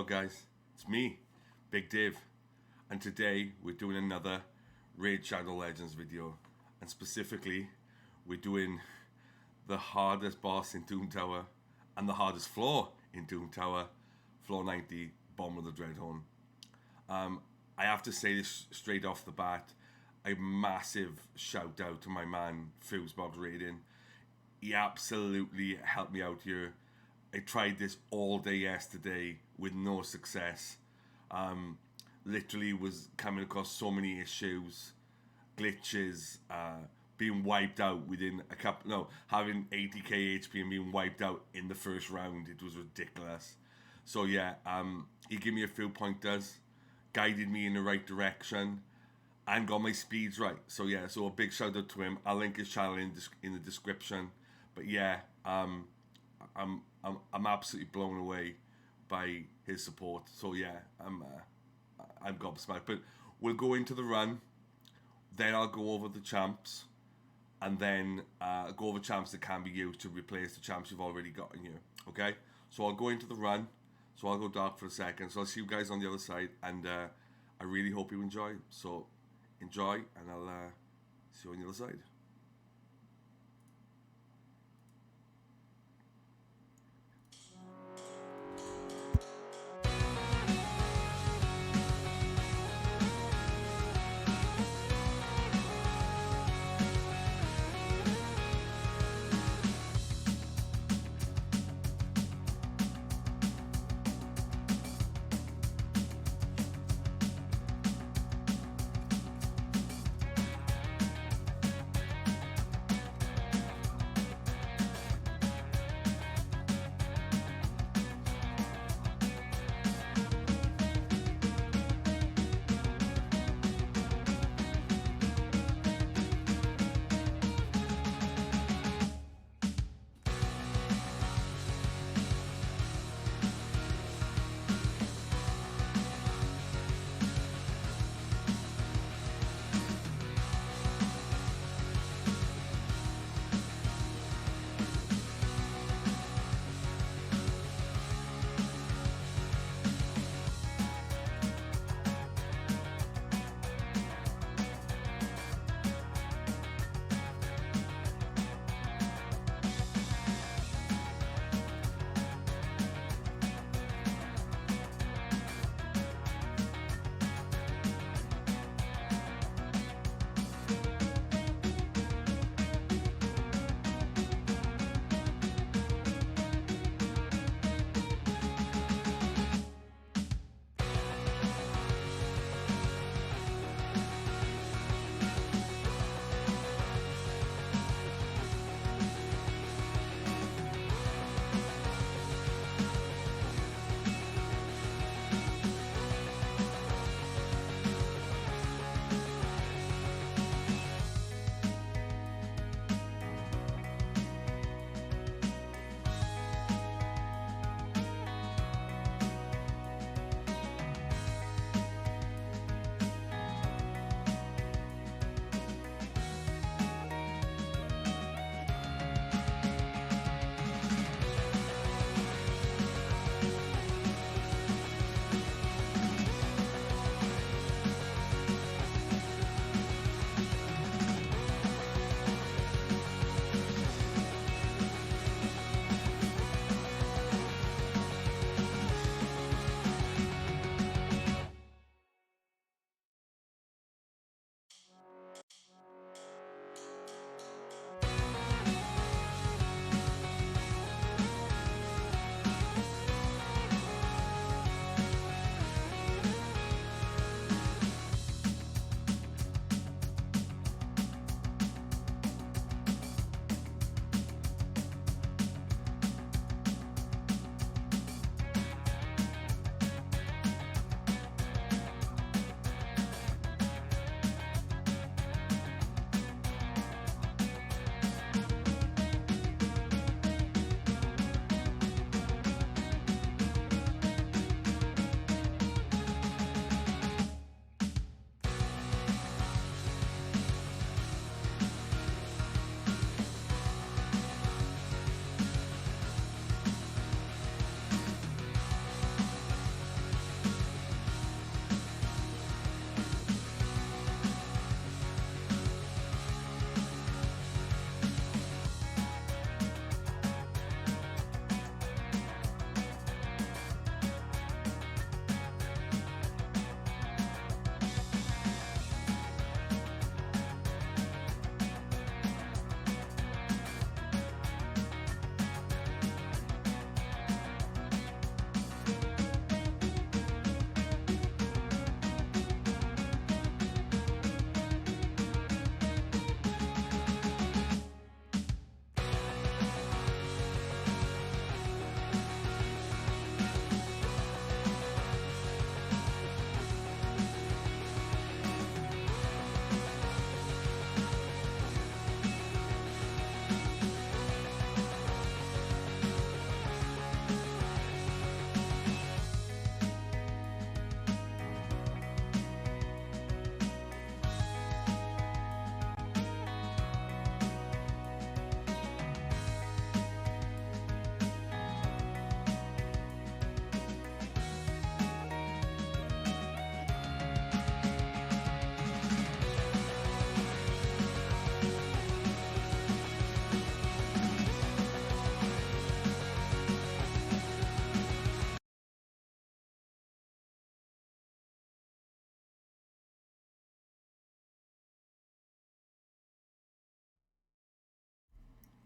up, guys? It's me, Big Div, and today we're doing another Raid Shadow Legends video, and specifically we're doing the hardest boss in Doom Tower and the hardest floor in Doom Tower, Floor 90, Bommal The Dreadhorn. I have to say this straight off the bat, a massive shout out to my man Fusebox Raider. He absolutely helped me out here. I tried this all day yesterday with no success. Literally was coming across so many issues, glitches, being wiped out within a couple, no, having 80k HP and being wiped out in the first round. It was ridiculous. So yeah, he gave me a few pointers, guided me in the right direction, and got my speeds right. So yeah, so a big shout out to him. I'll link his channel in the description. But yeah, I'm absolutely blown away by his support. So yeah, I'm gobsmacked. But we'll go into the run, then I'll go over the champs, and then go over champs that can be used to replace the champs you've already got in here. Okay, so I'll go into the run. So I'll go dark for a second. So I'll see you guys on the other side, and I really hope you enjoy. So enjoy, and I'll see you on the other side.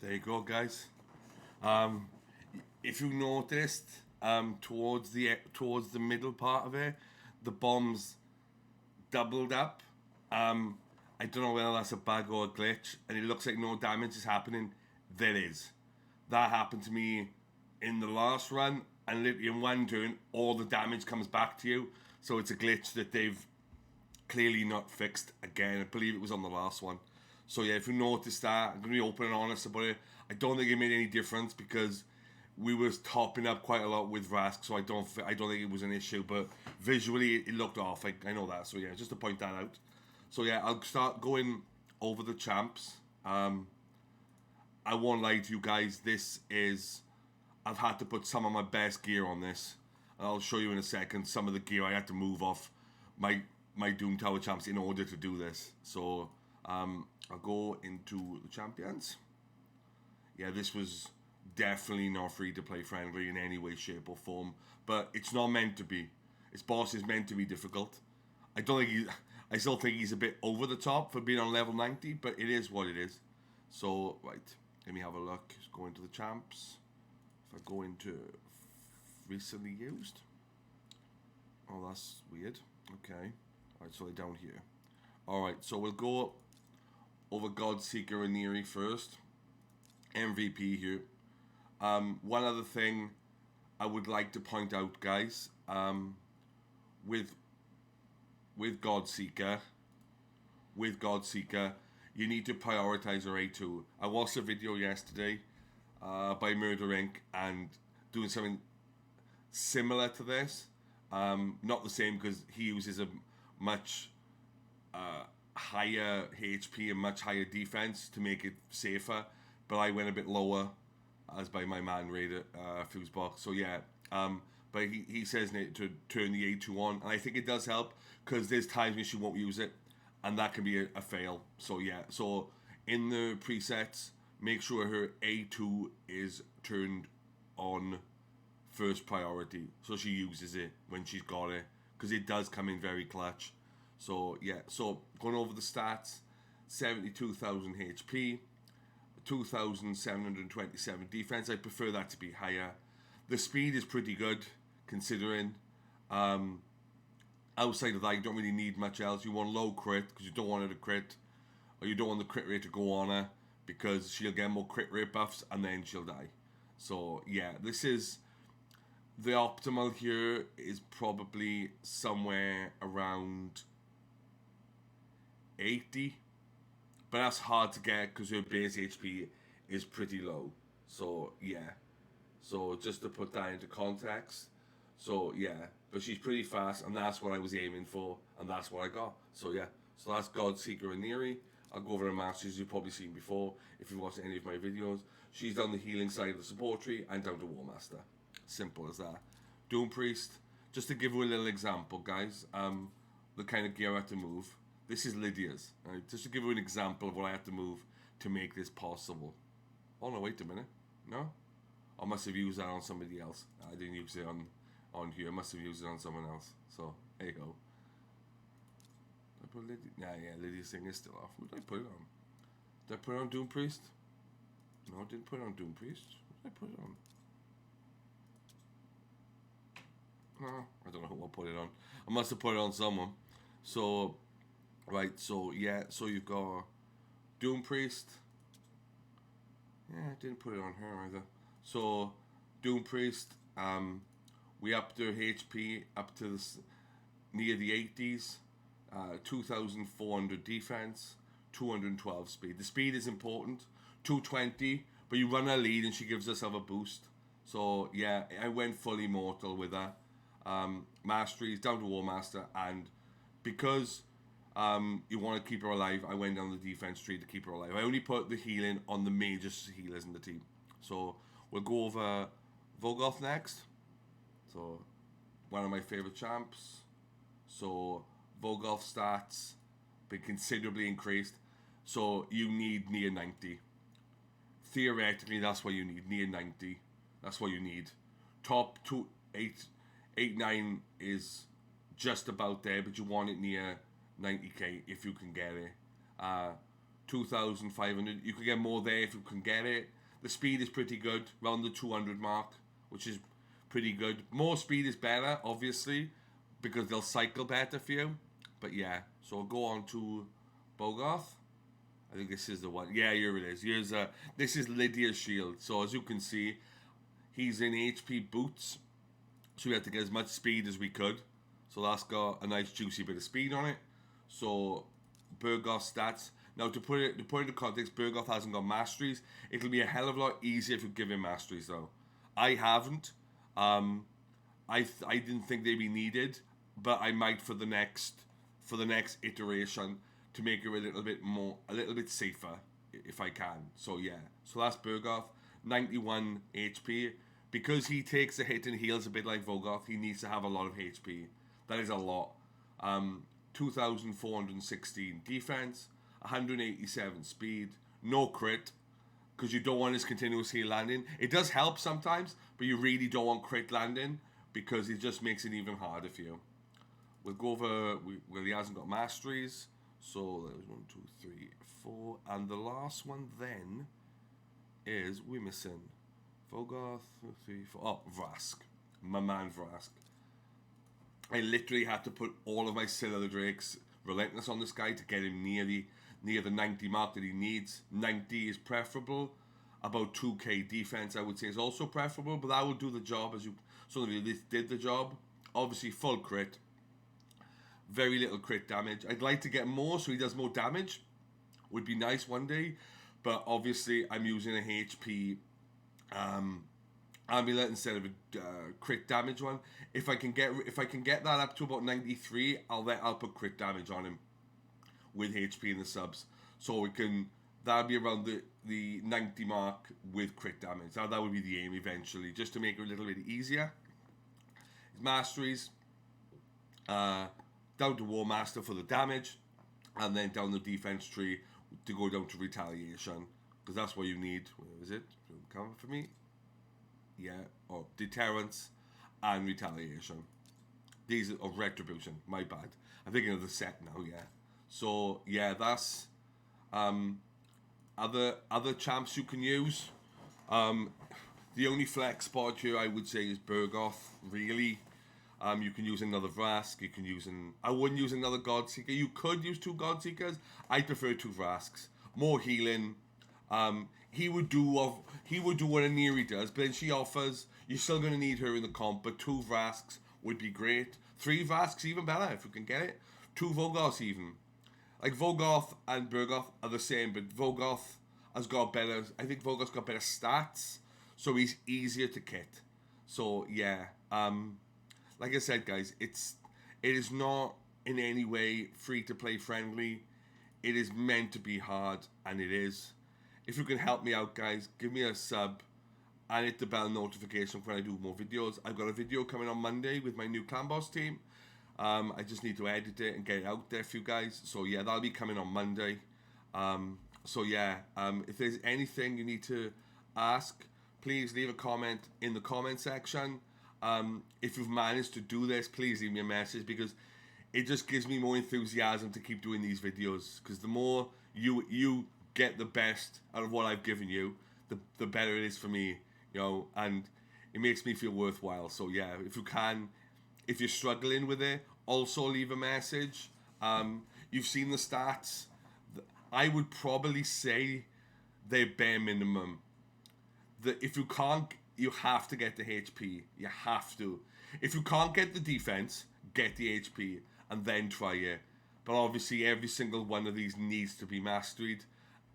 There you go, guys. If you noticed, towards the middle part of it, the bombs doubled up. I don't know whether that's a bug or a glitch, and it looks like no damage is happening. There is. That happened to me in the last run, and literally in one turn, all the damage comes back to you. So it's a glitch that they've clearly not fixed again. I believe it was on the last one. So yeah, if you notice that, I'm going to be open and honest about it. I don't think it made any difference because we was topping up quite a lot with Rask, so I don't think it was an issue. But visually, it looked off. I know that. So yeah, just to point that out. So yeah, I'll start going over the champs. I won't lie to you guys. I've had to put some of my best gear on this. And I'll show you in a second some of the gear I had to move off my Doom Tower champs in order to do this. So I'll go into the champions. Yeah, this was definitely not free-to-play friendly in any way, shape, or form. But it's not meant to be. Its boss is meant to be difficult. I still think he's a bit over the top for being on level 90, but it is what it is. So, right, let me have a look. Just go into the champs. If I go into recently used. Oh, that's weird. Okay. Alright, so they're down here. Alright, so we'll go over Godseeker and Neri first. MVP here. One other thing I would like to point out, guys, with Godseeker, you need to prioritize your A2. I watched a video yesterday by Murder Inc. and doing something similar to this. Not the same because he uses a much higher HP and much higher defense to make it safer. But I went a bit lower, as by my man Raider, Fusebox. So yeah, but he says to turn the A2 on, and I think it does help because there's times when she won't use it, and that can be a fail. So yeah, so in the presets, make sure her A2 is turned on first priority, so she uses it when she's got it, because it does come in very clutch. So yeah, so going over the stats, 72,000 HP, 2,727 defense. I prefer that to be higher. The speed is pretty good considering. Outside of that, you don't really need much else. You want low crit because you don't want her to crit, or you don't want the crit rate to go on her because she'll get more crit rate buffs and then she'll die. So yeah, this is the optimal here is probably somewhere around 80. But that's hard to get because her base HP is pretty low. So, yeah. So, just to put that into context. So, yeah. But she's pretty fast, and that's what I was aiming for, and that's what I got. So, yeah. So, that's Godseeker and Neri. I'll go over her masters you've probably seen before if you've watched any of my videos. She's done the healing side of the support tree and down to War Master. Simple as that. Doom Priest. Just to give you a little example, guys. The kind of gear I had to move. This is Lydia's, right? Just to give you an example of what I had to move to make this possible. Oh no, wait a minute. No? I must have used that on somebody else. I didn't use it on here. I must have used it on someone else. So, there you go. Did I put Lydia? Yeah, Lydia's thing is still off. What did I put it on? Did I put it on Doom Priest? No, I didn't put it on Doom Priest. What did I put it on? No, I don't know who I put it on. I must have put it on someone. So... Right, so yeah, so you've got Doom Priest. Yeah, I didn't put it on her either. So Doom Priest, we upped her HP up to near the 80s, 2,400 defense, 212 speed. The speed is important, 220, but you run her lead and she gives herself a boost. So yeah, I went fully mortal with her. Masteries down to War Master, and because you want to keep her alive, I went down the defense tree to keep her alive. I only put the healing on the major healers in the team. So we'll go over Vogoth next. So one of my favorite champs. So Vogoth stats been considerably increased. So you need near 90. Theoretically, that's what you need. Near 90. That's what you need. Top 8, 9 is just about there, but you want it near 90k if you can get it. 2,500. You can get more there if you can get it. The speed is pretty good, around the 200 mark, which is pretty good. More speed is better, obviously, because they'll cycle better for you. But yeah, so I'll go on to Bogarth. I think this is the one. Yeah, here it is. This is Lydia's shield. So as you can see, he's in HP boots, so we had to get as much speed as we could. So that's got a nice juicy bit of speed on it. So Bogarth stats. Now to put it into context, Bogarth hasn't got masteries. It'll be a hell of a lot easier if you give him masteries though. I haven't. I didn't think they'd be needed, but I might for the next iteration to make it a little bit safer if I can. So yeah. So that's Bogarth, 91 HP. Because he takes a hit and heals a bit like Bogarth, he needs to have a lot of HP. That is a lot. 2,416 defense, 187 speed, no crit, because you don't want his continuous heal landing. It does help sometimes, but you really don't want crit landing because it just makes it even harder for you. We'll go over, well, he hasn't got masteries, so there's 1, 2, 3, 4, and the last one then is, we're missing Bogarth, 3, 4, oh, Vrask, my man Vrask. I literally had to put all of my Fllor the Drakes Relentless on this guy to get him near the 90 mark that he needs. 90 is preferable. About 2k defense, I would say, is also preferable, but that will do the job as you. So this did the job. Obviously, full crit. Very little crit damage. I'd like to get more so he does more damage. Would be nice one day, but obviously I'm using a HP amulet instead of a crit damage one. If I can get that up to about 93, I'll put crit damage on him with HP in the subs, so that'll be around the 90 mark with crit damage. That would be the aim eventually, just to make it a little bit easier. His masteries, down to War Master for the damage, and then down the defense tree to go down to retaliation, because that's what you need. Where is it? Come for me. Yeah, or deterrence and retaliation. These are retribution. My bad. I'm thinking of the set now. Yeah. So yeah, that's other champs you can use. The only flex spot here I would say is Bogarth. Really, you can use another Vrask. I wouldn't use another Godseeker. You could use 2 Godseekers. I prefer 2 Vrasks. More healing. He would do what Aniri does, but then she offers. You're still going to need her in the comp, but 2 Vrasks would be great. 3 Vrasks even better if you can get it. 2 Vogarths even. Like Bogarth and Bogarth are the same, but Vogarth has got better. I think Vogarth's got better stats, so he's easier to kit. So yeah, like I said, guys, it is not in any way free to play friendly. It is meant to be hard, and it is. If you can help me out, guys, give me a sub and hit the bell notification when I do more videos. I've got a video coming on Monday with my new Clan Boss team. I just need to edit it and get it out there for you guys. So yeah, that'll be coming on Monday. So yeah, if there's anything you need to ask, please leave a comment in the comment section. If you've managed to do this, please leave me a message, because it just gives me more enthusiasm to keep doing these videos, because the more you get the best out of what I've given you, the better it is for me, you know, and it makes me feel worthwhile. So yeah, if you can, if you're struggling with it, also leave a message. You've seen the stats. I would probably say they're bare minimum. If you can't, you have to get the HP. You have to. If you can't get the defense, get the HP and then try it. But obviously every single one of these needs to be mastered.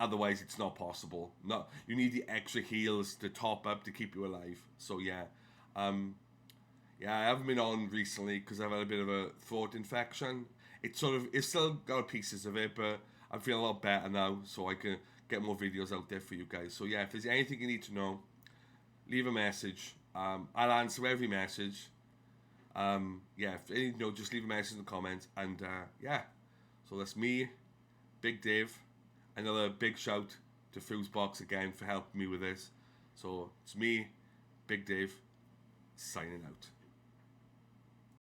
Otherwise, it's not possible. No, you need the extra heals to top up to keep you alive. So yeah, yeah, I haven't been on recently because I've had a bit of a throat infection. It's still got pieces of it, but I'm feeling a lot better now, so I can get more videos out there for you guys. So yeah, if there's anything you need to know, leave a message. I'll answer every message. Yeah, just leave a message in the comments, and yeah. So that's me, Big Dave. Another big shout to Fusebox again for helping me with this. So it's me, Big Dave, signing out.